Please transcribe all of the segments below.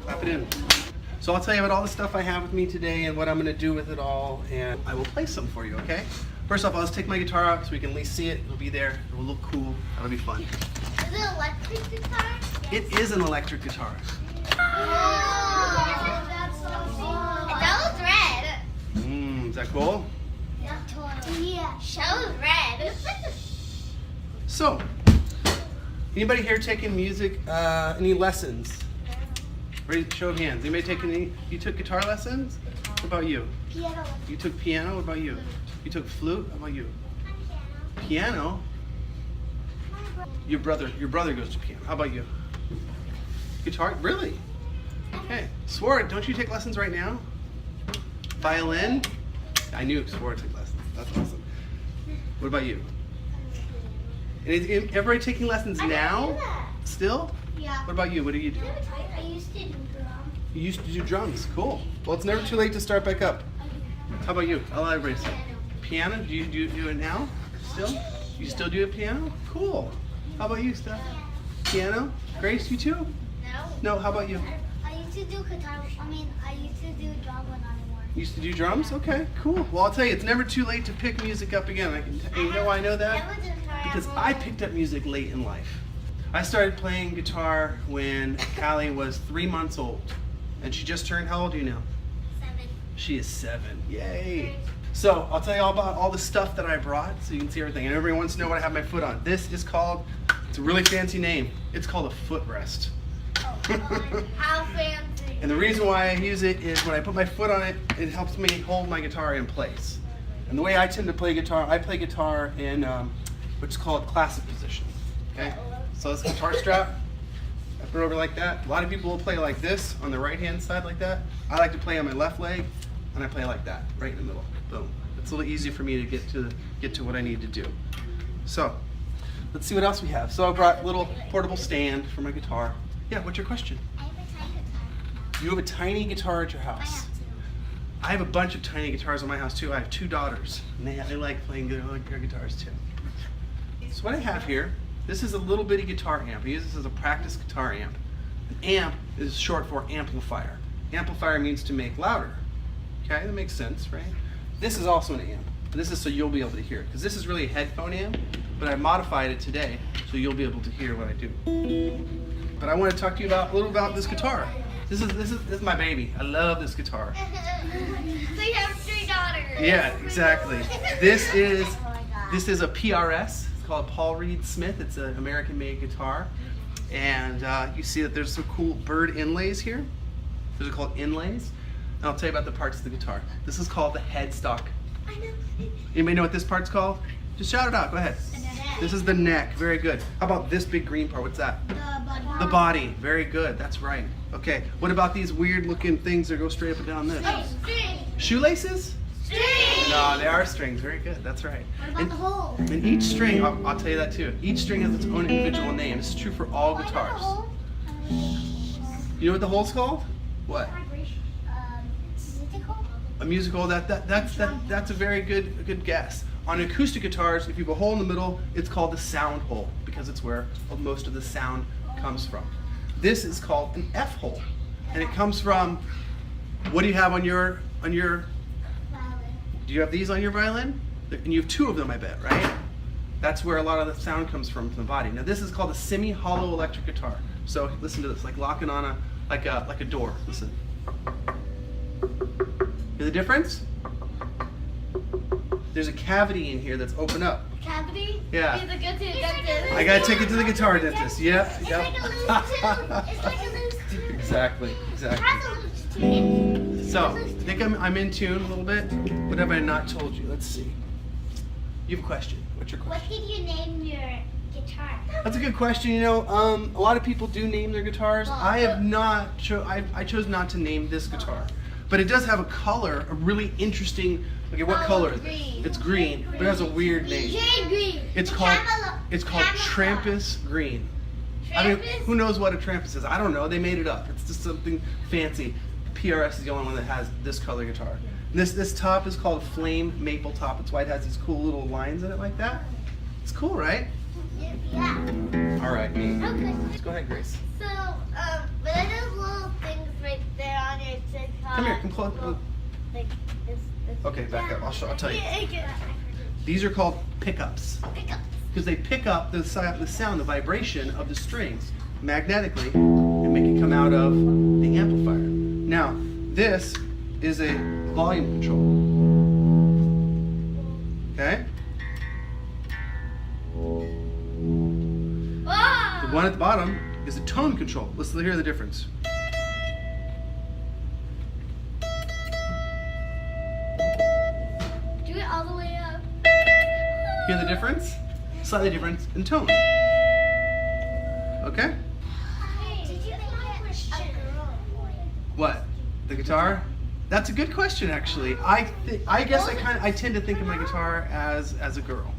Clap it in. So I'll tell you about all the stuff I have with me today and what I'm going to do with it all, and I will play some for you, okay? First off, I'll just take my guitar out so we can at least see it. It'll be there. It will look cool. That'll be fun. Is it an electric guitar? It is an electric guitar. Oh, that's so cool. That was red. Is that cool? Yeah, totally. Yeah. That was red. So, anybody here taking music, any lessons? Ready? Show of hands. Anybody taking any? You took guitar lessons? What about you? Piano. You took piano? What about you? You took flute? What about you? Piano? Your brother goes to piano. How about you? Guitar? Really? Okay. Sword, don't you take lessons right now? Violin? I knew Sword took lessons. That's awesome. What about you? Is everybody taking lessons now? Still? Yeah. What about you? What do you do? I used to do drums. You used to do drums. Cool. Well, it's never too late to start back up. How about you? I'll let everybody say. Piano? Do you do it now? Still? You still do a piano? Cool. How about you, Steph? Piano? Grace, you too? No. No, how about you? I used to do guitar. I used to do drums, but not anymore. You used to do drums? Okay, cool. Well, I'll tell you, it's never too late to pick music up again. You know why I know that? Because I picked up music late in life. I started playing guitar when Callie was 3 months old. And she just turned, how old are you now? 7. She is 7. Yay. So I'll tell you all about all the stuff that I brought so you can see everything. And everybody wants to know what I have my foot on. This is called, it's a really fancy name. It's called a footrest. Oh, how fancy. And the reason why I use it is when I put my foot on it, it helps me hold my guitar in place. And the way I tend to play guitar, I play guitar in what's called classic position. Okay? So this guitar strap, I put it over like that. A lot of people will play like this on the right hand side like that. I like to play on my left leg, and I play like that, right in the middle. Boom. It's a little easier for me to get to what I need to do. So let's see what else we have. So I brought a little portable stand for my guitar. Yeah, what's your question? I have a tiny guitar. You have a tiny guitar at your I house. have 2. I have a bunch of tiny guitars in my house too. I have 2 daughters, and they like playing their guitars too. So what I have here, this is a little bitty guitar amp. I use this as a practice guitar amp. An amp is short for amplifier. Amplifier means to make louder. Okay, that makes sense, right? This is also an amp. This is so you'll be able to hear it, because this is really a headphone amp, but I modified it today so you'll be able to hear what I do. But I want to talk to you about a little about this guitar. This is my baby. I love this guitar. So you have 3 daughters. Yeah, exactly. This is a PRS. It's called Paul Reed Smith. It's an American-made guitar, and you see that there's some cool bird inlays here. Those are called inlays. And I'll tell you about the parts of the guitar. This is called the headstock. I know. Anybody know what this part's called? Just shout it out. Go ahead. The neck. This is the neck. Very good. How about this big green part? What's that? The body. The body. Very good. That's right. Okay. What about these weird-looking things that go straight up and down this? Oh, string. Shoelaces? String. No, they are strings. Very good. That's right. What about the hole? And each string, I'll tell you that too. Each string has its own individual name. This is true for all What about the guitars. hole? You know what the hole's called? What? Musical? A music hole. That's a very good guess. On acoustic guitars, if you have a hole in the middle, it's called the sound hole because it's where most of the sound comes from. This is called an F hole, and it comes from. What do you have on your? Violin. Do you have these on your violin? And you have 2 of them, I bet, right? That's where a lot of the sound comes from the body. Now this is called a semi-hollow electric guitar. So listen to this, like locking on like a door. Listen. Hear the difference? There's a cavity in here that's open up. Cavity? Yeah. You have to go to the dentist. I gotta take it to the guitar dentist. Yep. It's Yep. like a loose tooth. It's like a loose tooth. Exactly. It Exactly. has a loose tooth. So I think I'm in tune a little bit. What have I not told you? Let's see. You have a question. What's your question? What did you name your guitar? That's a good question. You know, a lot of people do name their guitars. I have not. I chose not to name this guitar, but it does have a color, a really interesting. Okay, what color is it? Green. It's green, but it has a weird name. Jade green. It's called Camouflage. Trampus green. I mean, who knows what a Trampus is? I don't know. They made it up. It's just something fancy. PRS is the only one that has this color guitar. This top is called Flame Maple Top. It's why it has these cool little lines in it like that. It's cool, right? Yeah. All right, me. Okay. Let's go ahead, Grace. So, what are those little things Come here, come close. Like this. Okay, back up. I'll tell you. Yeah. These are called pickups Pick up. because they pick up the sound, the vibration of the strings magnetically and make it come out of the amplifier. Now, this is a volume control. Okay? The one at the bottom is a tone control. Let's hear the difference. Do it all the way up. Hear the difference? Slightly different in tone. Okay? Did you make it a girl? What? The guitar? That's a good question, actually. I guess I tend to think of my guitar as a girl,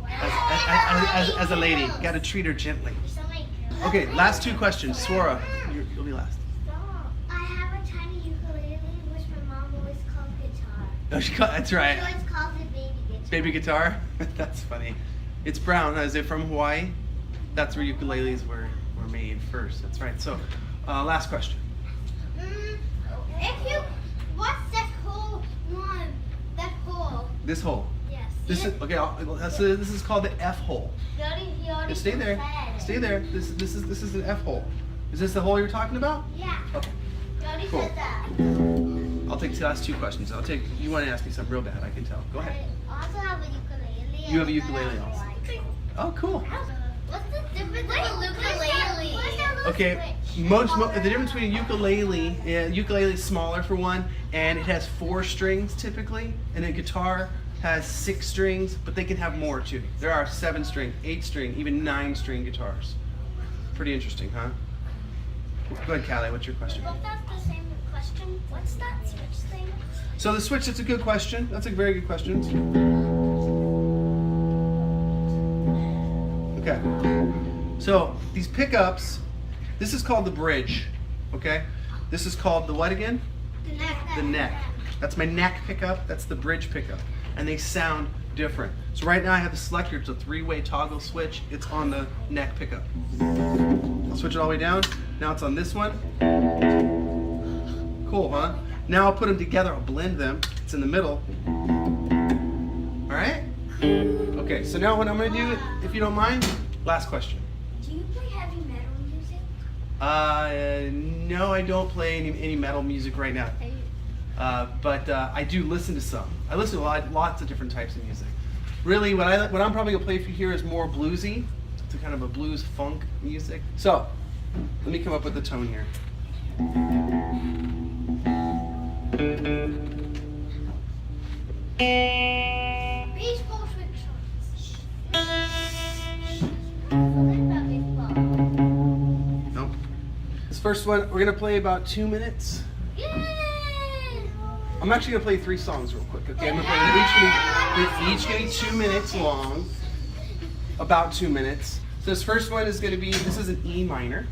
as a lady. Got to treat her gently. Okay, last two questions. Swara, you'll be last. I have a tiny ukulele, which my mom always calls guitar. That's right. She always calls it baby guitar. Baby guitar? That's funny. It's brown. Is it from Hawaii? That's where ukuleles were made first. That's right. So, last question. What's that whole one? That hole. This hole. Yes. This is okay. This is called the F hole. He already Just stay there. said. Stay there. This is an F hole. Is this the hole you're talking about? Yeah. Okay. He already Cool. said that. I'll take the last two questions. You want to ask me something real bad? I can tell. Go ahead. I also have a ukulele. You have a ukulele also. Oh, cool. What's the difference between ukulele? Okay, the difference between a ukulele is smaller for one, and it has 4 strings typically, and a guitar has 6 strings, but they can have more too. There are 7 string, 8 string, even 9 string guitars. Pretty interesting, huh? Go ahead, Callie. What's your question? Well, that's the same question. What's that switch thing? So the switch, that's a good question. That's a very good question. Okay. So these pickups, this is called the bridge. Okay. This is called the what again? The neck. The neck. That's my neck pickup. That's the bridge pickup. And they sound different. So right now I have the selector. It's a 3-way toggle switch. It's on the neck pickup. I'll switch it all the way down. Now it's on this one. Cool, huh? Now I'll put them together. I'll blend them. It's in the middle. All right? Okay, so now what I'm going to do, if you don't mind, last question. Do you play heavy metal music? No, I don't play any metal music right now. But I do listen to some. I listen to lots of different types of music. Really, what I'm probably gonna play for you here is more bluesy. It's a kind of a blues funk music. So, let me come up with the tone here. Baseball switch Nope. This first one, we're gonna play about 2 minutes. Yay! I'm actually gonna play 3 songs real quick, okay? I'm gonna play each gonna be 2 minutes long, about 2 minutes. So this first one is gonna be, this is an E minor,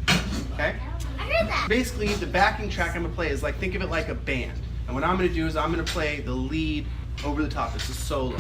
okay? I heard that. Basically, the backing track I'm gonna play is like, think of it like a band. And what I'm gonna do is I'm gonna play the lead over the top. It's a solo.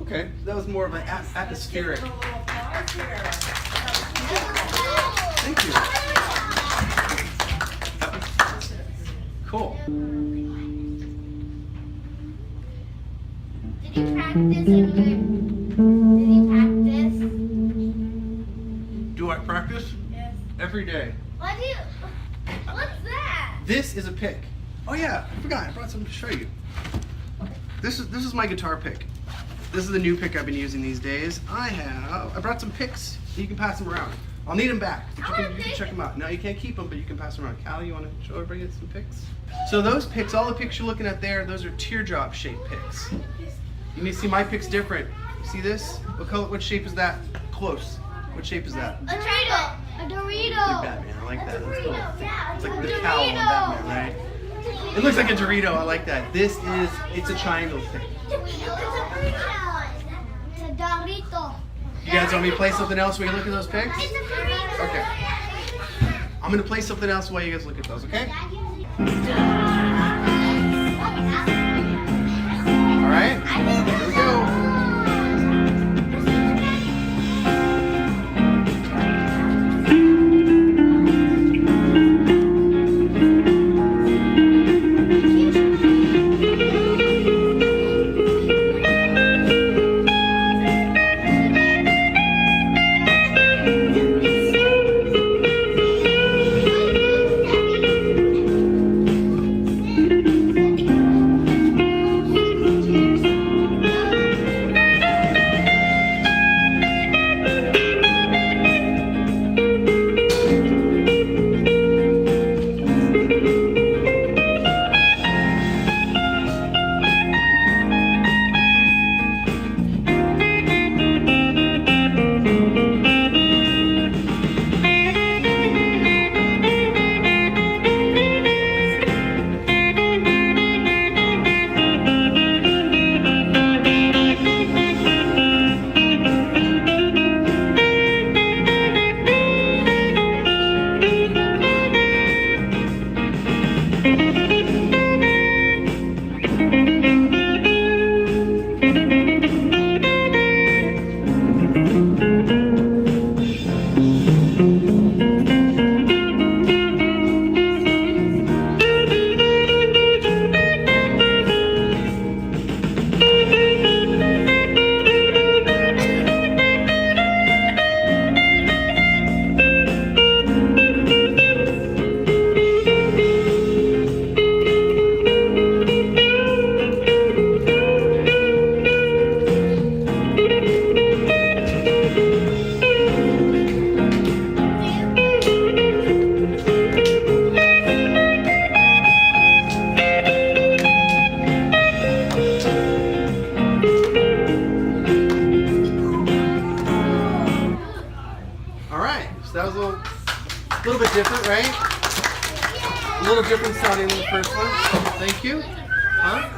Okay, so that was more of an atmospheric. Give a little applause here. Thank you. Cool. Did you practice? Did you practice? Do I practice? Yes. Every day. What do you? What's that? This is a pick. Oh yeah, I forgot. I brought something to show you. This is my guitar pick. This is the new pick I've been using these days. I brought some picks. You can pass them around. I'll need them back, but you can check them out. No, you can't keep them, but you can pass them around. Callie, you want to show everybody some picks? So those picks, all the picks you're looking at there, those are teardrop shaped picks. You need to see my pick's different. See this? What color? What shape is that? Close. What shape is that? A Dorito. A Dorito. Like Batman. I like that. That's cool. Yeah, It's like the cowl on Batman, right? It looks like a Dorito. I like that. It's a triangle pick. It's a Dorito. You guys want me to play something else while you look at those pics? It's a Dorito. Okay. I'm going to play something else while you guys look at those, okay? All right? Here we go. That was a little bit different, right? A little different sounding than the first one. Thank you. Huh?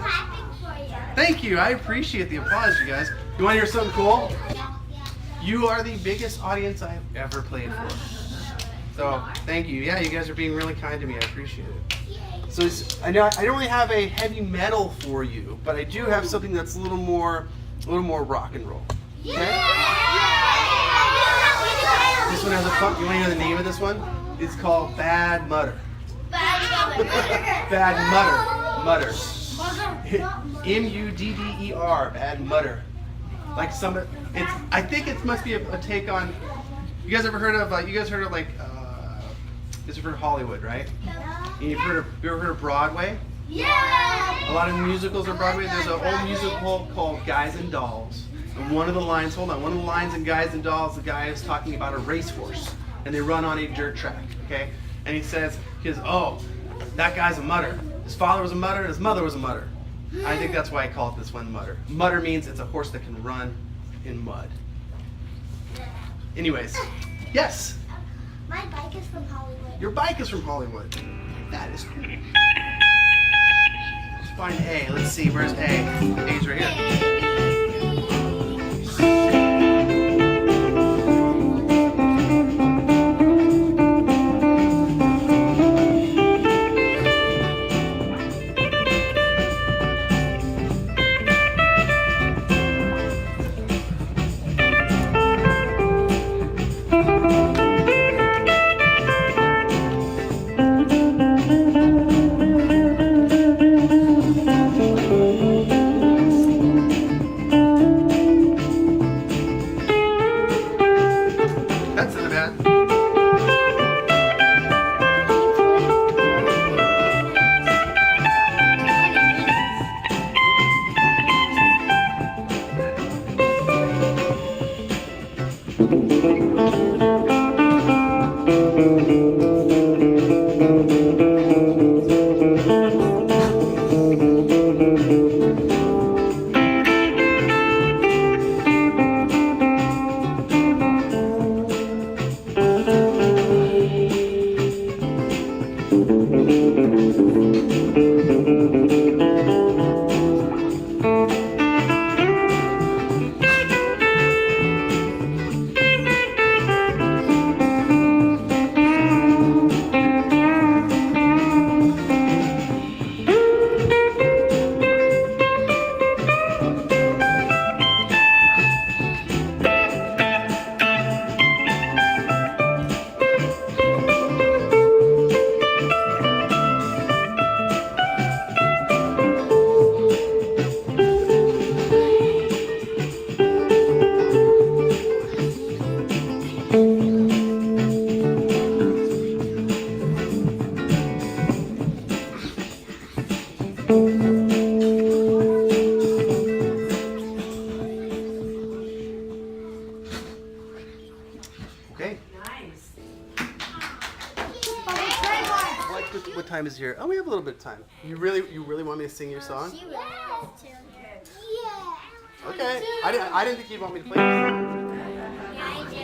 Thank you. I appreciate the applause, you guys. You want to hear something cool? You are the biggest audience I've ever played for. So, thank you. Yeah, you guys are being really kind to me. I appreciate it. So, I know I don't really have a heavy metal for you, but I do have something that's a little more rock and roll. Okay? This one has a fun. You want to know the name of this one? It's called Bad Mutter. Bad Mutter. M-U-D-D-E-R. Bad Mutter. Like somebody. It's. I think it must be a take on. You guys ever heard of? You guys heard of like? You guys ever heard of Hollywood, right? And you ever heard of Broadway? Yeah. A lot of musicals are Broadway. There's an old musical called Guys and Dolls. And one of the lines in Guys and Dolls, the guy is talking about a racehorse, and they run on a dirt track, okay? And he says, oh, that guy's a mutter. His father was a mutter, and his mother was a mutter. I think that's why I call it this one mutter. Mutter means it's a horse that can run in mud. Anyways, yes? My bike is from Hollywood. Your bike is from Hollywood. That is cool. Let's find A. Let's see, where's A? A's right here. Okay. Nice. What time is here? Oh, we have a little bit of time. You really want me to sing your song? She really wants to. Yeah. Okay. I didn't think you'd want me to play this song. Yeah, I do.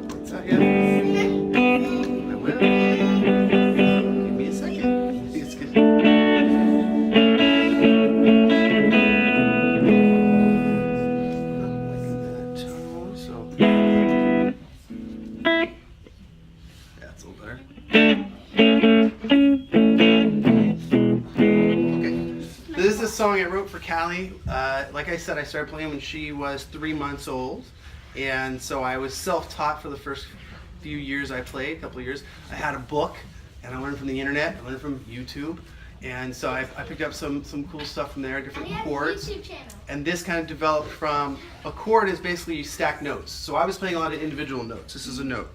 What's that yet? I will. Give me a second. I think it's good. That's a little better. Okay. This is a song I wrote for Callie. Like I said, I started playing when she was 3 months old. And so I was self-taught for the first few years I played, a couple of years. I had a book, and I learned from the internet, I learned from YouTube. And so I picked up some cool stuff from there, different chords. YouTube channel. And this kind of developed from, a chord is basically you stack notes. So I was playing a lot of individual notes. This is a note,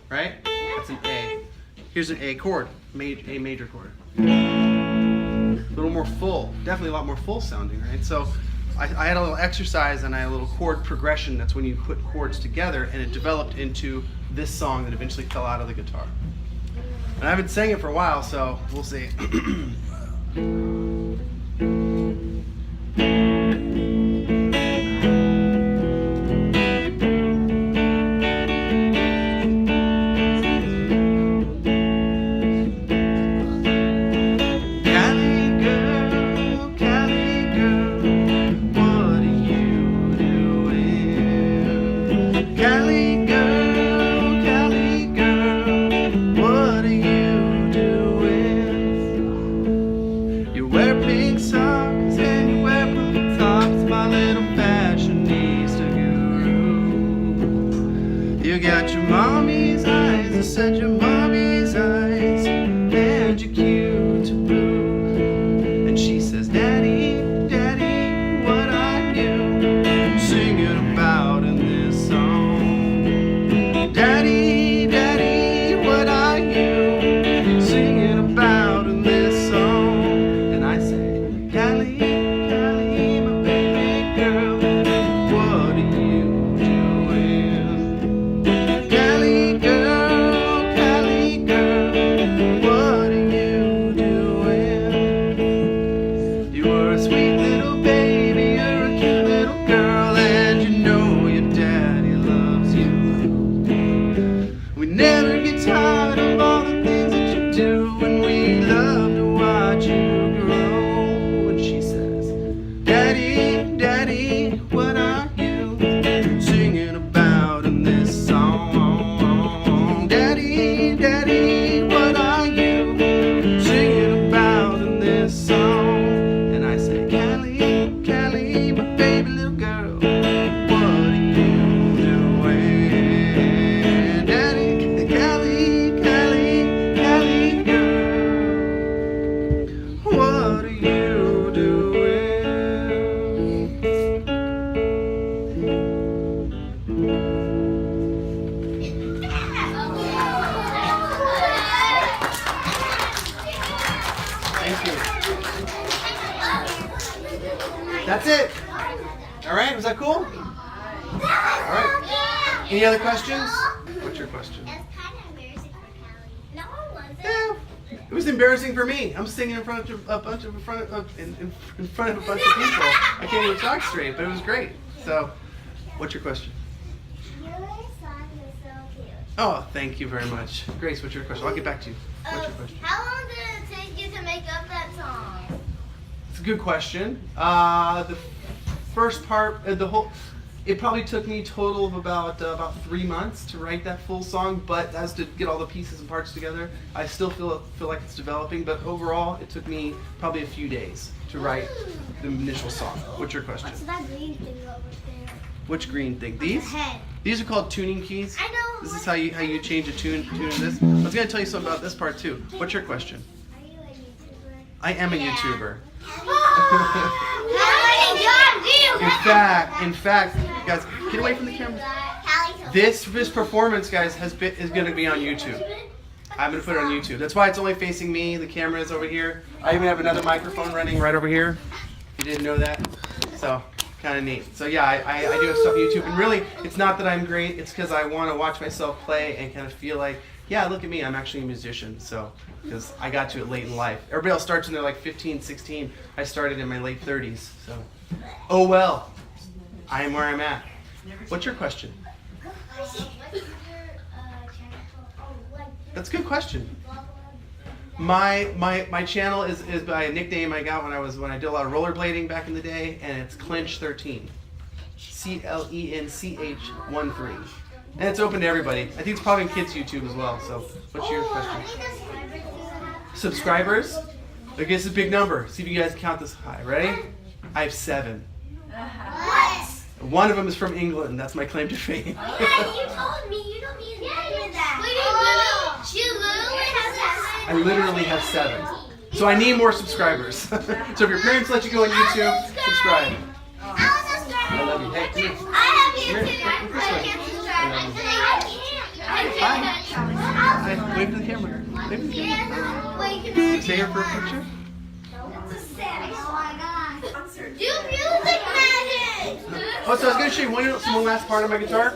right? That's an A. Here's an A chord, A major chord. A little more full, definitely a lot more full sounding, right? So I had a little exercise and I had a little chord progression. That's when you put chords together, and it developed into this song that eventually fell out of the guitar. And I haven't sang it for a while, so we'll see. You got your mommy's eyes, I said your mommy's eyes, and you're cute to boot. And she says, Daddy, Daddy, what are you singing about in this song? Daddy, Daddy, what are you singing about in this song? And I say, Callie, Callie, my baby girl, what are you doing? Callie girl, what are you doing? You were a sweet little baby, you're a cute little girl, and you know your daddy loves you. We never get tired of all the things that you do, and we love to watch you grow. And she says, Daddy, Daddy, what are you singing about in this song? Daddy, Daddy, what are you singing about in this song? And I say, Callie, Callie, my baby little girl, what are you doing? Daddy, Callie, Callie, Callie girl, what are you doing? Thank you. That's it. All right, was that cool? All right. Any other questions? What's your question? It's kind of embarrassing for Callie. No, it wasn't. Yeah, it was embarrassing for me. I'm singing in front of a bunch of people. I can't even talk straight, but it was great. So, what's your question? Your song is so cute. Oh, thank you very much. Grace, what's your question? I'll get back to you. What's your question? How long did it take you to make up that song? It's a good question. The first part, it probably took me a total of about 3 months to write that full song, but as to get all the pieces and parts together, I still feel like it's developing, but overall, it took me probably a few days to write the initial song. What's your question? What's that green thing over there? Which green thing? These? Head. These are called tuning keys. I know. This is how you change a tune in this. I was going to tell you something about this part too. What's your question? Are you a YouTuber? I am a YouTuber. In fact, guys, get away from the camera. This performance, guys, is going to be on YouTube. I'm going to put it on YouTube. That's why it's only facing me. The camera is over here. I even have another microphone running right over here. You didn't know that? So, kind of neat. So yeah, I do have stuff on YouTube. And really, it's not that I'm great. It's because I want to watch myself play and kind of feel like, yeah, look at me. I'm actually a musician. So, because I got to it late in life. Everybody else starts when they're like 15, 16. I started in my late 30s. So, oh well. I am where I'm at. What's your question? That's a good question. My channel is by a nickname I got when I did a lot of rollerblading back in the day, and it's Clench 13. CLENCH13. And it's open to everybody. I think it's probably in kids' YouTube as well. So, what's your question? Subscribers? I guess it's a big number. See if you guys count this high. Ready? I have 7. What? One of them is from England. That's my claim to fame. Yeah, you told me. You don't need to say that. She literally has 7. I literally have 7. So I need more subscribers. So if your parents let you go on YouTube, subscribe. I'll subscribe. I love you. Hey, come here. I have Here, YouTube. look this way. I can't subscribe. I can't. Hi. Wave to the camera. Wave to the camera. Wait, can I? Stay here for a picture. Do music magic! Oh, so I was going to show you one last part of my guitar.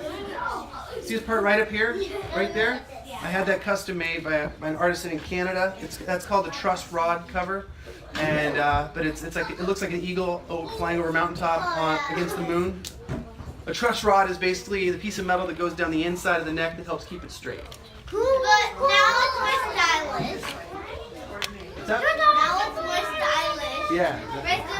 See this part right up here? Right there? I had that custom made by an artisan in Canada. That's called the truss rod cover. And but it's like it looks like an eagle flying over a mountaintop against the moon. A truss rod is basically the piece of metal that goes down the inside of the neck that helps keep it straight. But now it's more stylish. What's that? Now it's more stylish. Yeah. Right, so